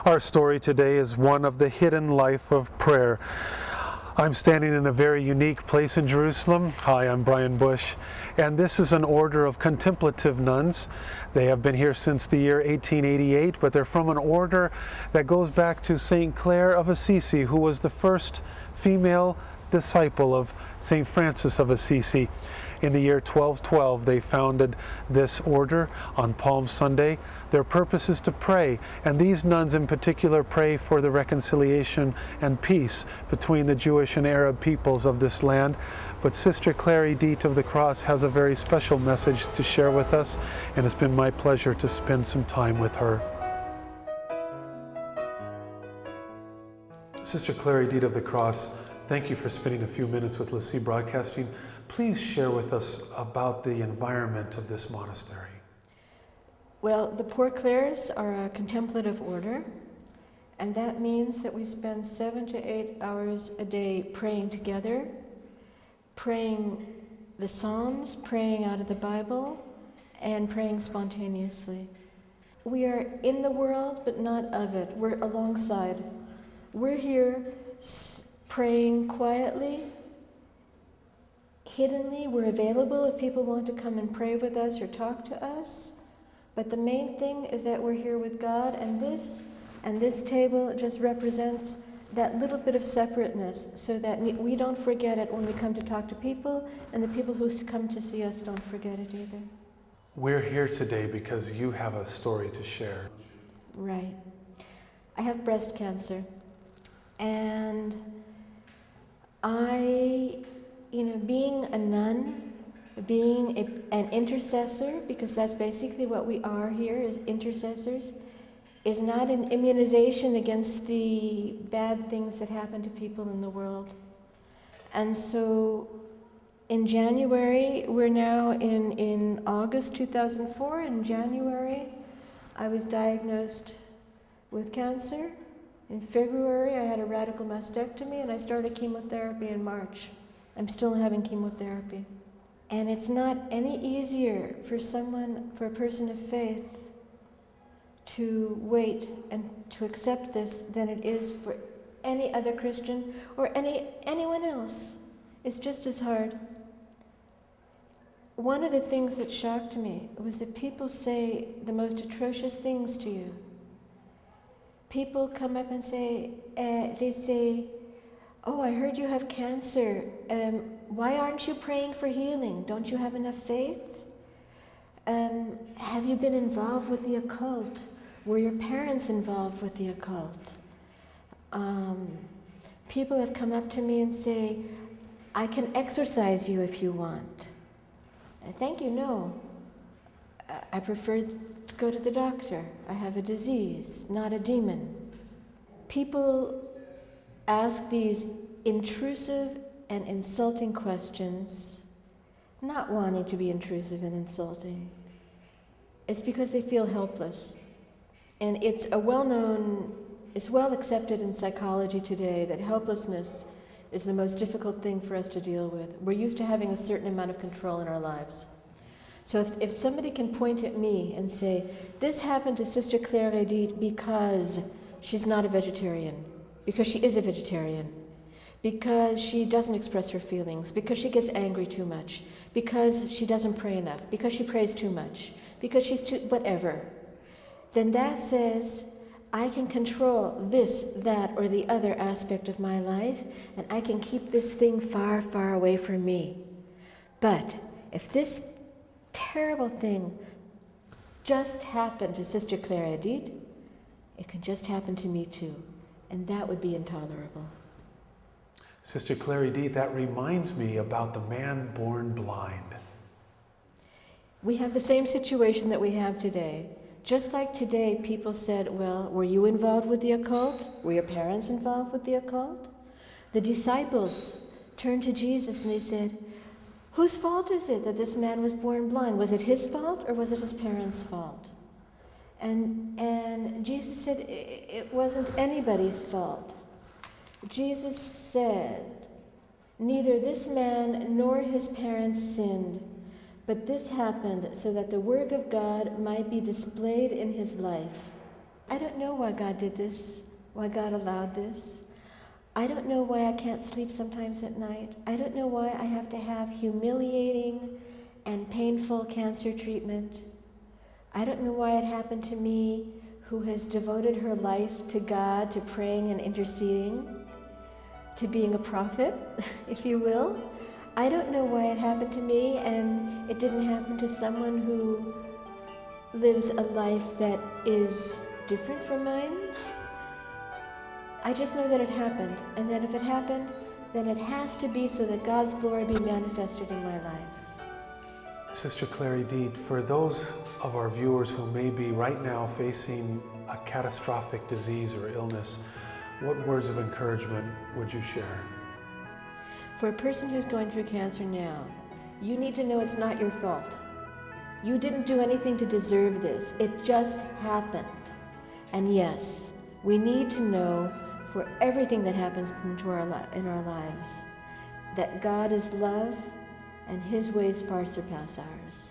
Our story today is one of the hidden life of prayer. I'm standing in a very unique place in Jerusalem. Hi, I'm Brian Bush, and this is an order of contemplative nuns. They have been here since the year 1888, but they're from an order that goes back to St. Clare of Assisi, who was the first female disciple of St. Francis of Assisi. In the year 1212, they founded this order on Palm Sunday. Their purpose is to pray, and these nuns in particular pray for the reconciliation and peace between the Jewish and Arab peoples of this land. But Sister Clare Edith of the Cross has a very special message to share with us, and it's been my pleasure to spend some time with her. Sister Clare Edith of the Cross, thank you for spending a few minutes with LeSea Broadcasting. Please share with us about the environment of this monastery. Well, the Poor Clares are a contemplative order, and that means that we spend 7 to 8 hours a day praying together, praying the Psalms, praying out of the Bible, and praying spontaneously. We are in the world, but not of it. We're alongside. We're here praying quietly, hiddenly. We're available if people want to come and pray with us or talk to us. But the main thing is that we're here with God, and this table just represents that little bit of separateness so that we don't forget it when we come to talk to people, and the people who come to see us don't forget it either. We're here today because you have a story to share. Right. I have breast cancer, and being a nun, being an intercessor, because that's basically what we are here as intercessors, is not an immunization against the bad things that happen to people in the world. And so in January, we're now in August 2004, in January, I was diagnosed with cancer. In February, I had a radical mastectomy, and I started chemotherapy in March. I'm still having chemotherapy. And it's not any easier for a person of faith to wait and to accept this than it is for any other Christian or anyone else. It's just as hard. One of the things that shocked me was that people say the most atrocious things to you. People come up and say, "Oh, I heard you have cancer. Why aren't you praying for healing? Don't you have enough faith? Have you been involved with the occult? Were your parents involved with the occult?" People have come up to me and say, "I can exorcise you if you want." Thank you, no. I prefer to go to the doctor. I have a disease, not a demon. People ask these intrusive and insulting questions, not wanting to be intrusive and insulting. It's because they feel helpless. And it's well accepted in psychology today that helplessness is the most difficult thing for us to deal with. We're used to having a certain amount of control in our lives. So if somebody can point at me and say, "This happened to Sister Clare Edith because she's not a vegetarian, because she is a vegetarian, because she doesn't express her feelings, because she gets angry too much, because she doesn't pray enough, because she prays too much, because she's too whatever," then that says, I can control this, that, or the other aspect of my life, and I can keep this thing far, far away from me. But if this terrible thing just happened to Sister Clare Edith, it can just happen to me too, and that would be intolerable. Sister Clare Edith, that reminds me about the man born blind. We have the same situation that we have today. Just like today, people said, "Well, were you involved with the occult? Were your parents involved with the occult?" The disciples turned to Jesus and they said, "Whose fault is it that this man was born blind? Was it his fault or was it his parents' fault?" And Jesus said it wasn't anybody's fault. Jesus said, "Neither this man nor his parents sinned, but this happened so that the work of God might be displayed in his life." I don't know why God did this, why God allowed this. I don't know why I can't sleep sometimes at night. I don't know why I have to have humiliating and painful cancer treatment. I don't know why it happened to me, who has devoted her life to God, to praying and interceding, to being a prophet, if you will. I don't know why it happened to me and it didn't happen to someone who lives a life that is different from mine. I just know that it happened, and that if it happened, then it has to be so that God's glory be manifested in my life. Sister Clary Deed, for those of our viewers who may be right now facing a catastrophic disease or illness, what words of encouragement would you share? For a person who's going through cancer now, you need to know it's not your fault. You didn't do anything to deserve this. It just happened. And yes, we need to know for everything that happens in our lives that God is love and His ways far surpass ours.